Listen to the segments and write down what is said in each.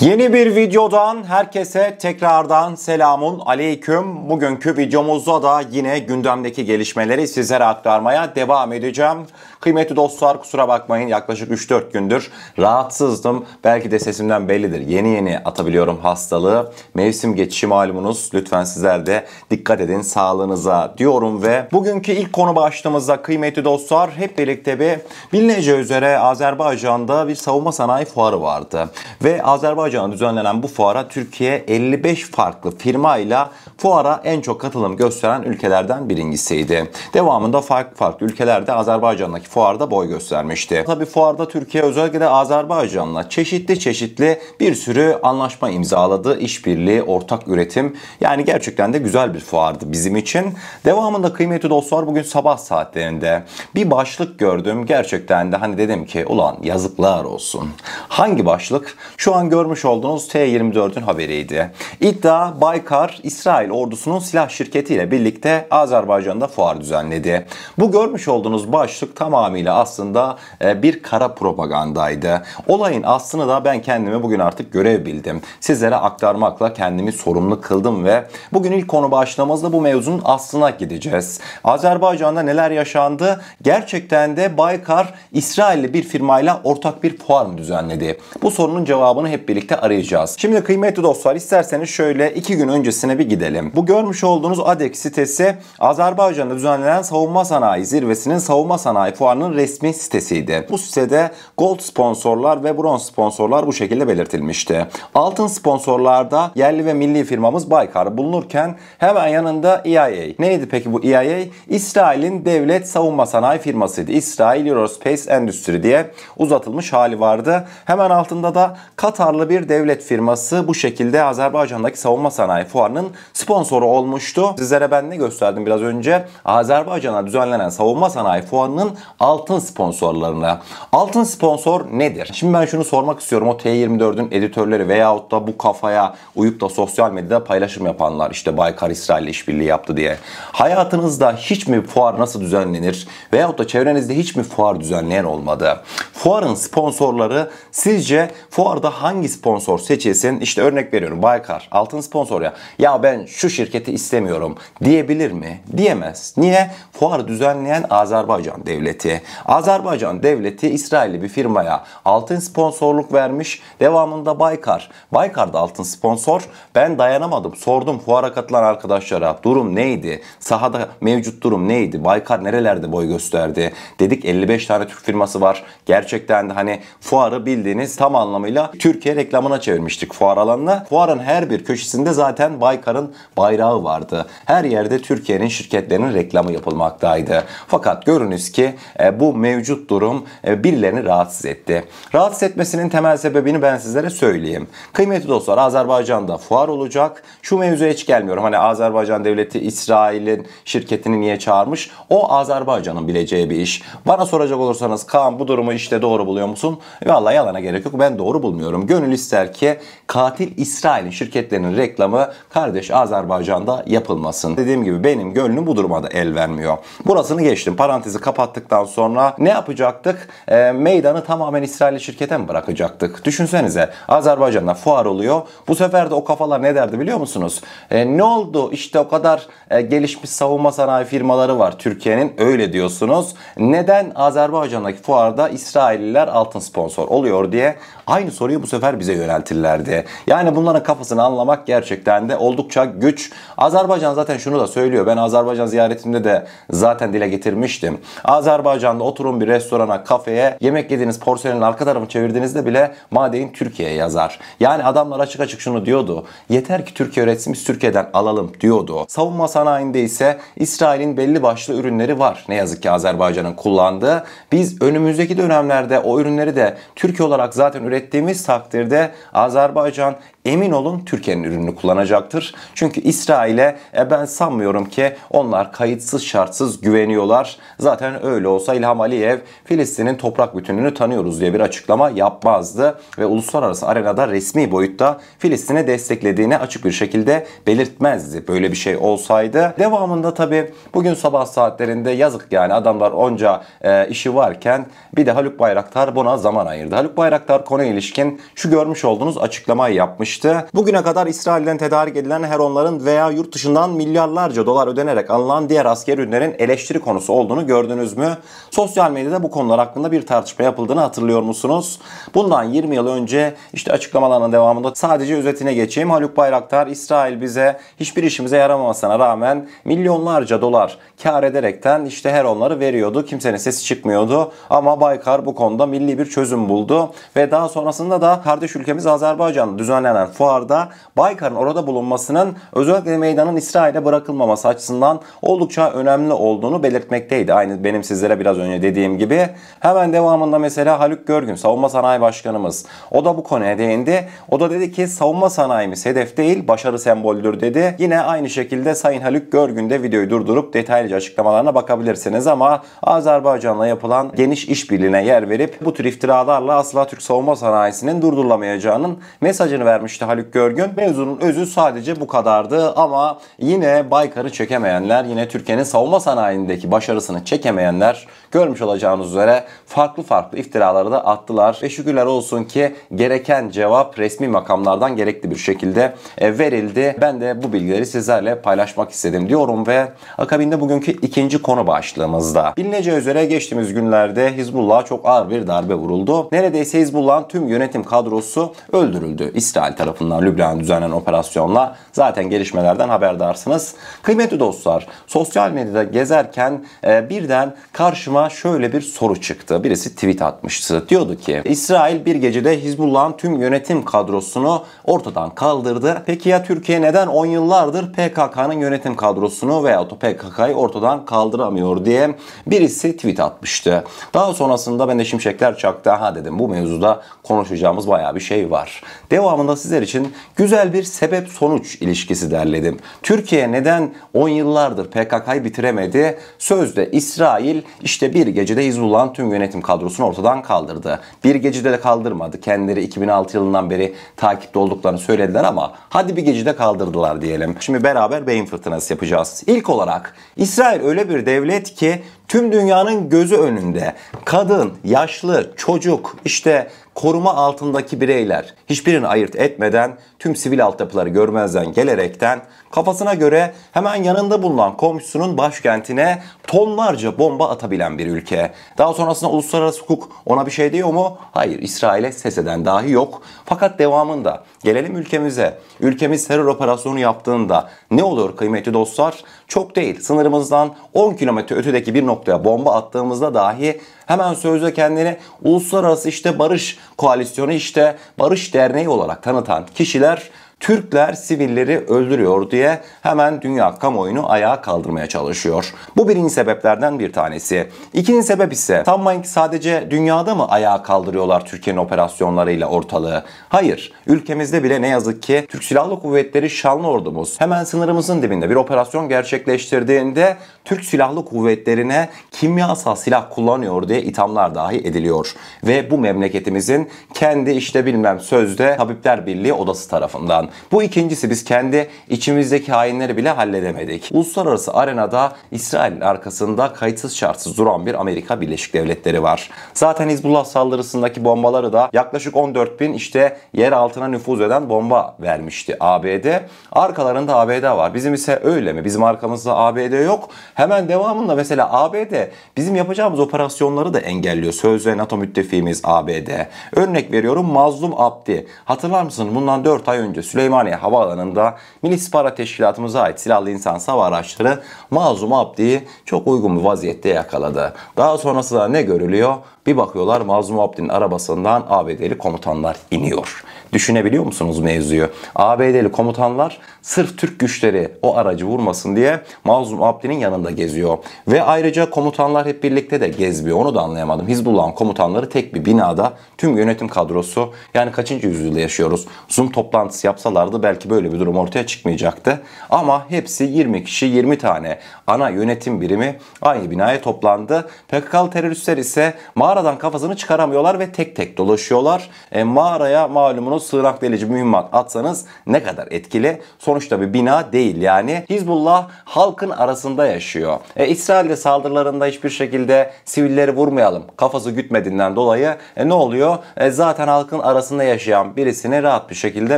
Yeni bir videodan herkese tekrardan selamun aleyküm. Bugünkü videomuzda da yine gündemdeki gelişmeleri sizlere aktarmaya devam edeceğim. Kıymetli dostlar, kusura bakmayın, yaklaşık 3-4 gündür rahatsızdım. Belki de sesimden bellidir. Yeni atabiliyorum hastalığı. Mevsim geçişi malumunuz. Lütfen sizler de dikkat edin sağlığınıza diyorum ve bugünkü ilk konu başlığımızda kıymetli dostlar hep birlikte bilineceği üzere Azerbaycan'da bir savunma sanayi fuarı vardı. Ve Azerbaycan'da düzenlenen bu fuara Türkiye 55 farklı firmayla fuara en çok katılım gösteren ülkelerden birincisiydi. Devamında farklı ülkelerde Azerbaycan'daki fuarda boy göstermişti. Tabii fuarda Türkiye özellikle de Azerbaycan'la çeşitli bir sürü anlaşma imzaladı. İşbirliği, ortak üretim. Yani gerçekten de güzel bir fuardı bizim için. Devamında kıymetli dostlar bugün sabah saatlerinde bir başlık gördüm. Gerçekten de hani dedim ki ulan yazıklar olsun. Hangi başlık? Şu an görmüş olduğunuz T24'ün haberiydi. İddia Baykar, İsrail ordusunun silah şirketiyle birlikte Azerbaycan'da fuar düzenledi. Bu görmüş olduğunuz başlık tamamıyla aslında bir kara propagandaydı. Olayın aslını da ben kendime bugün artık görev bildim. Sizlere aktarmakla kendimi sorumlu kıldım ve bugün ilk konu başlığımızda bu mevzunun aslına gideceğiz. Azerbaycan'da neler yaşandı? Gerçekten de Baykar, İsrailli bir firmayla ortak bir fuar mı düzenledi? Bu sorunun cevabını hep birlikte arayacağız. Şimdi kıymetli dostlar, isterseniz şöyle 2 gün öncesine bir gidelim. Bu görmüş olduğunuz ADEX sitesi Azerbaycan'da düzenlenen savunma sanayi zirvesinin savunma sanayi fuarının resmi sitesiydi. Bu sitede gold sponsorlar ve bronz sponsorlar bu şekilde belirtilmişti. Altın sponsorlarda yerli ve milli firmamız Baykar bulunurken hemen yanında EIA. Neydi peki bu EIA? İsrail'in devlet savunma sanayi firmasıydı. İsrail Aerospace Endüstri diye uzatılmış hali vardı. Hemen altında da Katarlı bir devlet firması bu şekilde Azerbaycan'daki savunma sanayi fuarının sponsoru olmuştu. Sizlere ben ne gösterdim biraz önce? Azerbaycan'a düzenlenen savunma sanayi fuarının altın sponsorlarına. Altın sponsor nedir? Şimdi ben şunu sormak istiyorum. O T24'ün editörleri veyahut da bu kafaya uyup da sosyal medyada paylaşım yapanlar, işte Baykar İsrail'le işbirliği yaptı diye. Hayatınızda hiç mi fuar nasıl düzenlenir? Veyahut da çevrenizde hiç mi fuar düzenleyen olmadı? Fuarın sponsorları sizce fuarda hangi sponsor seçilsin? İşte örnek veriyorum, Baykar altın sponsor ya. Ya ben şu şirketi istemiyorum diyebilir mi? Diyemez. Niye? Fuarı düzenleyen Azerbaycan devleti. Azerbaycan devleti İsrailli bir firmaya altın sponsorluk vermiş. Devamında Baykar. Baykar da altın sponsor. Ben dayanamadım. Sordum fuara katılan arkadaşlara. Durum neydi? Sahada mevcut durum neydi? Baykar nerelerde boy gösterdi? Dedik 55 tane Türk firması var. Gerçekten de hani fuarı bildiğiniz tam anlamıyla Türkiye reklamına çevirmiştik fuar alanına. Fuarın her bir köşesinde zaten Baykar'ın bayrağı vardı. Her yerde Türkiye'nin şirketlerinin reklamı yapılmaktaydı. Fakat görünüz ki bu mevcut durum birilerini rahatsız etti. Rahatsız etmesinin temel sebebini ben sizlere söyleyeyim. Kıymetli dostlar, Azerbaycan'da fuar olacak. Şu mevzuya hiç gelmiyorum. Hani Azerbaycan devleti İsrail'in şirketini niye çağırmış? O Azerbaycan'ın bileceği bir iş. Bana soracak olursanız Kaan bu durumu işte doğru buluyor musun? Vallahi yalana gerek yok. Ben doğru bulmuyorum. Gönül ister ki katil İsrail'in şirketlerinin reklamı kardeş Azerbaycan'da yapılmasın. Dediğim gibi benim gönlüm bu duruma da el vermiyor. Burasını geçtim. Parantezi kapattıktan sonra ne yapacaktık? Meydanı tamamen İsrail'li şirkete mi bırakacaktık? Düşünsenize, Azerbaycan'da fuar oluyor. Bu sefer de o kafalar ne derdi biliyor musunuz? Ne oldu? İşte o kadar gelişmiş savunma sanayi firmaları var Türkiye'nin. Öyle diyorsunuz. Neden Azerbaycan'daki fuarda İsrailliler altın sponsor oluyor diye aynı soruyu bu sefer bize yöneltirlerdi. Yani bunların kafasını anlamak gerçekten de oldukça güç. Azerbaycan zaten şunu da söylüyor. Ben Azerbaycan ziyaretimde de zaten dile getirmiştim. Azerbaycan'da oturun bir restorana, kafeye, yemek yediğiniz porselenin arka tarafını çevirdiğinizde bile Made in Türkiye yazar. Yani adamlar açık açık şunu diyordu. Yeter ki Türkiye üretsin, biz Türkiye'den alalım diyordu. Savunma sanayinde ise İsrail'in belli başlı ürünleri var. Ne yazık ki Azerbaycan'ın kullandığı. Biz önümüzdeki dönemlerde o ürünleri de Türkiye olarak zaten ürettiğimiz takdirde Azerbaycan emin olun Türkiye'nin ürününü kullanacaktır. Çünkü İsrail'e ben sanmıyorum ki onlar kayıtsız şartsız güveniyorlar. Zaten öyle olsa İlham Aliyev Filistin'in toprak bütünlüğünü tanıyoruz diye bir açıklama yapmazdı ve uluslararası arenada resmi boyutta Filistin'e desteklediğini açık bir şekilde belirtmezdi. Böyle bir şey olsaydı. Devamında tabii bugün sabah saatlerinde yazık yani adamlar onca işi varken bir de Haluk Bayraktar buna zaman ayırdı. Haluk Bayraktar konuya ilişkin şu görmüş olduğunuz açıklamayı yapmıştı. Bugüne kadar İsrail'den tedarik edilen Heronların veya yurt dışından milyarlarca dolar ödenerek alınan diğer askeri ürünlerin eleştiri konusu olduğunu gördünüz mü? Sosyal medyada bu konular hakkında bir tartışma yapıldığını hatırlıyor musunuz? Bundan 20 yıl önce işte açıklamalarının devamında sadece özetine geçeyim. Haluk Bayraktar İsrail bize hiçbir işimize yaramamasına rağmen milyonlarca dolar kar ederekten işte Heronları veriyordu. Kimsenin sesi çıkmıyordu ama Baykar bu konuda milli bir çözüm buldu ve daha sonrasında da kardeş ülkemiz Azerbaycan'da düzenlenen fuarda Baykar'ın orada bulunmasının özellikle meydanın İsrail'e bırakılmaması açısından oldukça önemli olduğunu belirtmekteydi. Aynı benim sizlere biraz önce dediğim gibi. Hemen devamında mesela Haluk Görgün, Savunma Sanayi Başkanımız, o da bu konuya değindi. O da dedi ki savunma sanayimiz hedef değil, başarı semboldür dedi. Yine aynı şekilde Sayın Haluk Görgün de videoyu durdurup detaylıca açıklamalarına bakabilirsiniz ama Azerbaycan'la yapılan geniş işbirliğine yer verip bu tür iftiralarla asla Türk savunma sanayisinin durdurulamayacağının mesajını vermişti Haluk Görgün. Mevzunun özü sadece bu kadardı ama yine Baykar'ı çekemeyenler, yine Türkiye'nin savunma sanayindeki başarısını çekemeyenler görmüş olacağınız üzere farklı iftiraları da attılar. Ve şükürler olsun ki gereken cevap resmi makamlardan gerekli bir şekilde verildi. Ben de bu bilgileri sizlerle paylaşmak istedim diyorum ve akabinde bugünkü ikinci konu başlığımızda. Bilineceği üzere geçtiğimiz günlerde Hizbullah'a çok ağır bir darbe vuruldu. Neredeyse Hizbullah'ın tüm yönetim kadrosu öldürüldü. İsrail tarafından Lübnan'da düzenlenen operasyonla zaten gelişmelerden haberdarsınız. Kıymetli dostlar, sosyal medyada gezerken birden karşıma şöyle bir soru çıktı. Birisi tweet atmıştı. Diyordu ki İsrail bir gecede Hizbullah'ın tüm yönetim kadrosunu ortadan kaldırdı. Peki ya Türkiye neden 10 yıllardır PKK'nın yönetim kadrosunu veyahut da PKK'yı ortadan kaldıramıyor diye birisi tweet atmıştı. Daha sonrasında ben de şimşekler çaktı. Aha dedim bu mevzuda konuşacağımız bayağı bir şey var. Devamında sizler için güzel bir sebep sonuç ilişkisi derledim. Türkiye neden 10 yıllardır PKK'yı bitiremedi? Sözde İsrail işte bir gecede Hizbullah'ın tüm yönetim kadrosunu ortadan kaldırdı. Bir gecede de kaldırmadı. Kendileri 2006 yılından beri takipte olduklarını söylediler ama hadi bir gecede kaldırdılar diyelim. Şimdi beraber beyin fırtınası yapacağız. İlk olarak İsrail öyle bir devlet ki tüm dünyanın gözü önünde kadın, yaşlı, çocuk, işte koruma altındaki bireyler hiçbirini ayırt etmeden tüm sivil altyapıları görmezden gelerekten kafasına göre hemen yanında bulunan komşusunun başkentine tonlarca bomba atabilen bir ülke. Daha sonrasında uluslararası hukuk ona bir şey diyor mu? Hayır, İsrail'e ses eden dahi yok. Fakat devamında gelelim ülkemize. Ülkemiz terör operasyonu yaptığında ne oluyor kıymetli dostlar? Çok değil. Sınırımızdan 10 kilometre ötedeki bir noktaya bomba attığımızda dahi hemen sözde kendini uluslararası işte barış koalisyonu işte barış derneği olarak tanıtan kişiler Türkler sivilleri öldürüyor diye hemen dünya kamuoyunu ayağa kaldırmaya çalışıyor. Bu birinci sebeplerden bir tanesi. İkinci sebep ise sanmayın ki sadece dünyada mı ayağa kaldırıyorlar Türkiye'nin operasyonlarıyla ortalığı? Hayır. Ülkemizde bile ne yazık ki Türk Silahlı Kuvvetleri Şanlı Ordumuz hemen sınırımızın dibinde bir operasyon gerçekleştirdiğinde Türk Silahlı Kuvvetleri'ne kimyasal silah kullanıyor diye ithamlar dahi ediliyor. Ve bu memleketimizin kendi işte bilmem sözde Tabipler Birliği odası tarafından. Bu ikincisi, biz kendi içimizdeki hainleri bile halledemedik. Uluslararası arenada İsrail'in arkasında kayıtsız şartsız duran bir Amerika Birleşik Devletleri var. Zaten Hizbullah saldırısındaki bombaları da yaklaşık 14.000 işte yer altına nüfuz eden bomba vermişti ABD. Arkalarında ABD var. Bizim ise öyle mi? Bizim arkamızda ABD yok. Hemen devamında mesela ABD bizim yapacağımız operasyonları da engelliyor. Sözde NATO müttefiğimiz ABD. Örnek veriyorum, Mazlum Abdi. Hatırlar mısın? Bundan 4 ay önce Süleymaniye Havaalanı'nda Milli İstihbarat Teşkilatımıza ait silahlı insan hava araçları Mazlum Abdi'yi çok uygun bir vaziyette yakaladı. Daha sonrasında ne görülüyor? Bir bakıyorlar Mazlum Abdi'nin arabasından ABD'li komutanlar iniyor. Düşünebiliyor musunuz mevzuyu? ABD'li komutanlar sırf Türk güçleri o aracı vurmasın diye Mazlum Abdi'nin yanında geziyor. Ve ayrıca komutanlar hep birlikte de gezmiyor. Onu da anlayamadım. Hizbullah'ın komutanları tek bir binada, tüm yönetim kadrosu, yani kaçıncı yüzyılda yaşıyoruz? Zoom toplantısı yapsalardı belki böyle bir durum ortaya çıkmayacaktı. Ama hepsi 20 kişi, 20 tane ana yönetim birimi aynı binaya toplandı. PKK'lı teröristler ise mağaradan kafasını çıkaramıyorlar ve tek tek dolaşıyorlar. Mağaraya malumunuz sığınak delici mühimmat atsanız ne kadar etkili? Sonuçta bir bina değil yani. Hizbullah halkın arasında yaşıyor. İsrail'de saldırılarında hiçbir şekilde sivilleri vurmayalım kafası gütmediğinden dolayı ne oluyor? Zaten halkın arasında yaşayan birisini rahat bir şekilde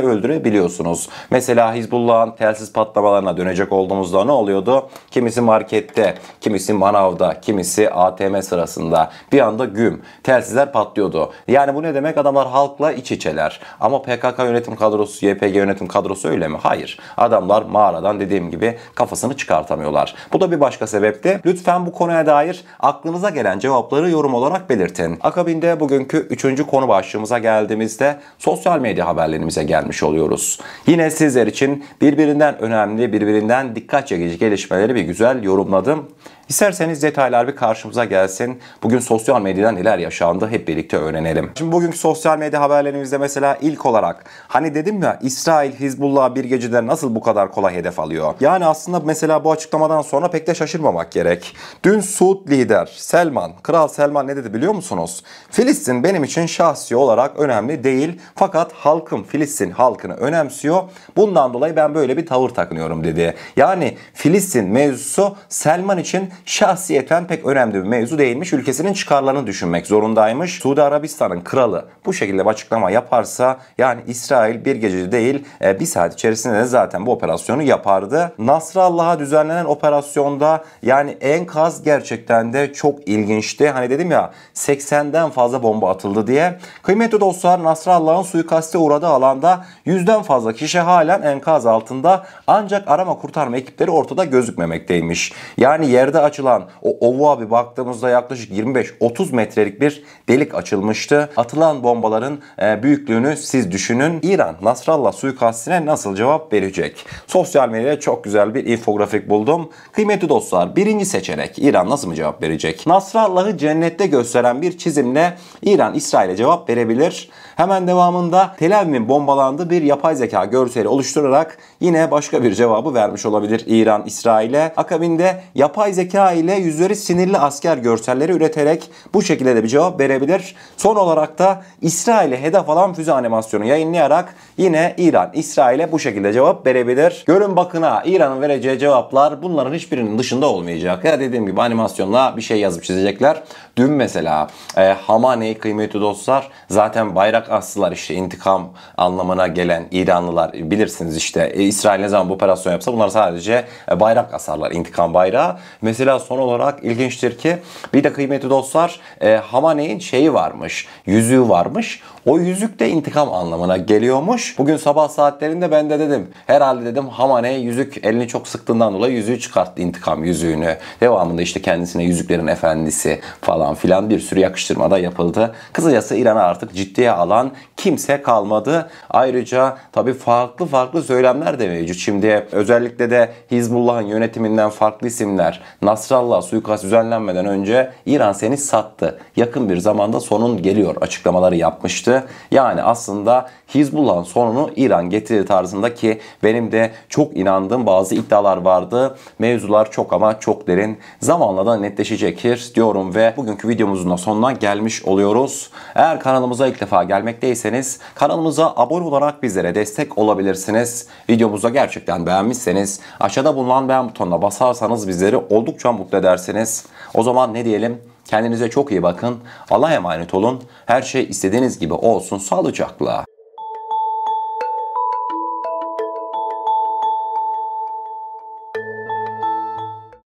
öldürebiliyorsunuz. Mesela Hizbullah'ın telsiz patlamalarına dönecek olduğumuzda ne oluyordu? Kimisi markette, kimisi manavda, kimisi ATM sırasında bir anda güm telsizler patlıyordu. Yani bu ne demek? Adamlar halkla iç içeler. Ama PKK yönetim kadrosu, YPG yönetim kadrosu öyle mi? Hayır. Adamlar mağaradan dediğim gibi kafasını çıkartamıyorlar. Bu da bir başka sebepti. Lütfen bu konuya dair aklınıza gelen cevapları yorum olarak belirtin. Akabinde bugünkü 3. konu başlığımıza geldiğimizde sosyal medya haberlerimize gelmiş oluyoruz. Yine sizler için birbirinden önemli, birbirinden dikkat çekici gelişmeleri bir güzel yorumladım. İsterseniz detaylar bir karşımıza gelsin. Bugün sosyal medyadan neler yaşandı hep birlikte öğrenelim. Şimdi bugünkü sosyal medya haberlerimizde mesela ilk olarak hani dedim ya, İsrail Hizbullah bir gecede nasıl bu kadar kolay hedef alıyor? Yani aslında mesela bu açıklamadan sonra pek de şaşırmamak gerek. Dün Suud lider Selman, Kral Selman ne dedi biliyor musunuz? Filistin benim için şahsi olarak önemli değil. Fakat halkım Filistin halkını önemsiyor. Bundan dolayı ben böyle bir tavır takınıyorum dedi. Yani Filistin mevzusu Selman için şahsiyeten pek önemli bir mevzu değilmiş. Ülkesinin çıkarlarını düşünmek zorundaymış. Suudi Arabistan'ın kralı bu şekilde bir açıklama yaparsa yani İsrail bir gecede değil bir saat içerisinde de zaten bu operasyonu yapardı. Nasrallah'a düzenlenen operasyonda yani enkaz gerçekten de çok ilginçti. Hani dedim ya 80'den fazla bomba atıldı diye. Kıymetli dostlar, Nasrallah'ın suikaste uğradığı alanda 100'den fazla kişi halen enkaz altında, ancak arama kurtarma ekipleri ortada gözükmemekteymiş. Yani yerde açılan o ovuğa bir baktığımızda yaklaşık 25-30 metrelik bir delik açılmıştı. Atılan bombaların büyüklüğünü siz düşünün. İran Nasrallah suikastine nasıl cevap verecek? Sosyal medyada çok güzel bir infografik buldum. Kıymetli dostlar, birinci seçenek İran nasıl mı cevap verecek? Nasrallah'ı cennette gösteren bir çizimle İran İsrail'e cevap verebilir. Hemen devamında Tel Aviv'in bombalandığı bir yapay zeka görseli oluşturarak yine başka bir cevabı vermiş olabilir İran İsrail'e. Akabinde yapay zeka ile yüzleri sinirli asker görselleri üreterek bu şekilde de bir cevap verebilir. Son olarak da İsrail'e hedef alan füze animasyonu yayınlayarak yine İran İsrail'e bu şekilde cevap verebilir. Görün bakın ha, İran'ın vereceği cevaplar bunların hiçbirinin dışında olmayacak. Ya dediğim gibi animasyonla bir şey yazıp çizecekler. Dün mesela Hamaney kıymetli dostlar zaten bayrak astılar, işte intikam anlamına gelen İranlılar bilirsiniz işte İsrail ne zaman bu operasyon yapsa bunlar sadece bayrak asarlar, intikam bayrağı. Mesela son olarak ilginçtir ki bir de kıymetli dostlar Hamaney'in şeyi varmış, yüzüğü varmış. O yüzük de intikam anlamına geliyormuş. Bugün sabah saatlerinde ben de dedim herhalde dedim Hamaney yüzük elini çok sıktığından dolayı yüzüğü çıkarttı, intikam yüzüğünü. Devamında işte kendisine yüzüklerin efendisi falan filan bir sürü yakıştırma da yapıldı. Kısacası İran'a artık ciddiye alan kimse kalmadı. Ayrıca tabii farklı söylemler de mevcut. Şimdi özellikle de Hizbullah'ın yönetiminden farklı isimler Nasrallah suikast düzenlenmeden önce İran seni sattı, yakın bir zamanda sonun geliyor açıklamaları yapmıştı. Yani aslında Hizbullah'ın sonunu İran getirir tarzında, ki benim de çok inandığım bazı iddialar vardı. Mevzular çok ama çok derin. Zamanla da netleşecektir diyorum ve bugünkü videomuzun da sonuna gelmiş oluyoruz. Eğer kanalımıza ilk defa gelmekteyseniz kanalımıza abone olarak bizlere destek olabilirsiniz. Videomuzu gerçekten beğenmişseniz aşağıda bulunan beğen butonuna basarsanız bizleri oldukça mutlu edersiniz. O zaman ne diyelim? Kendinize çok iyi bakın. Allah'a emanet olun. Her şey istediğiniz gibi olsun. Sağlıcakla.